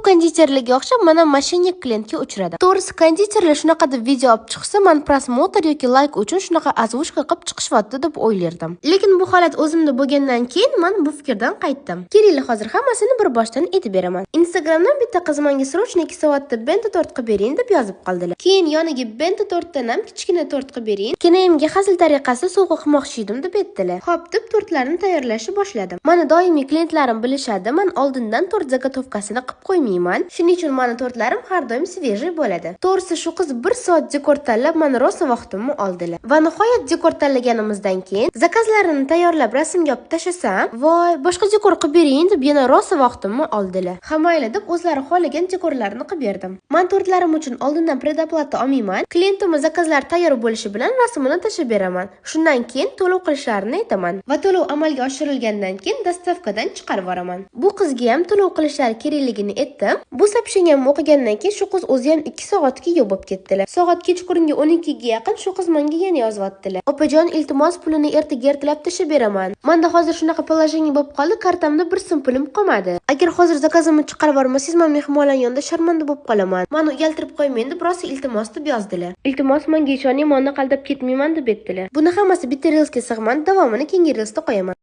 konditerlarga o'xshab mana mashinnik klientga uchradi. To'g'risi konditerlar shunaqa deb video olib chiqsa, men prosmotr yoki like uchun shunaqa azvushka qilib chiqishyapti deb o'ylardim. Lekin bu holat o'zimda bo'lgandan keyin men bu fikrdan qaytdim. Keling, hozir hammasini bir boshdan aytib beraman. Instagramdan bitta qiz menga srochniy kisovatda bento tort qilib bering deb yozib qoldilar. Keyin yoniga bento tortdan ham kichkina tort qilib bering. Kenayimga hazil tariqasida sovg'a qilmoqchi edim deb aytdilar. Xo'p deb tortlarni tayyorlashni boshladim. Meni doimiy klientlarim bilishadi, men oldindan tort zagotovkasini qilib qo'ymayman. Shuning uchun meni tortlarim har doim svejiy bo'ladi. To'g'risi shu qiz 1 soat dekor tanlab meni rosa vaqtimni oldilar. Va nihoyat dekor tanlaganimizdan keyin zakazlarini tayyorlab rasmga olib tashlasam, voy, boshqa dekor qilib bering deb yana rosa vaqtimni oldilar. Hamayli deb o'zlari xohlagan dekorlarni qilib berdim. Men tortlarim uchun oldindan predoplata olmayman. Klientimga zakazlar tayyor bo'lishi bilan rasmini tashib beraman. Shundan keyin to'lov qilishlarini aytaman va to'lov amalga oshirilgandan keyin dastavkadan chiqarib yuboraman. Bu qizga ham to'lov qilishlari kerakligini aytdim. Bu sapshingamni o'qigandan keyin shu qiz o'zi ham 2 soatga yo'q bo'lib ketdilar. Soat kechqurungi 12 ga yaqin shu qiz menga yana yozyaptilar. Opajon, iltimos, pulini ertaga ertalab tashib beraman. Menda hozir shunaqa положение bo'lib qoldi, kartamda bir so'm pulim qolmadi. Agar hozir zakazimni chiqarib yubormasangiz, men mehmonlar yonida sharmanda bo'lib qolaman. Meni uyaltirib qo'ymang deb rosa iltimos deb yozdilar. Iltimos, menga ishoning, meni qaldab ketmayman deb aytdilar. Buni hammasi bitta reelsga sig'man, davomini keyingi reelsda qo'yaman.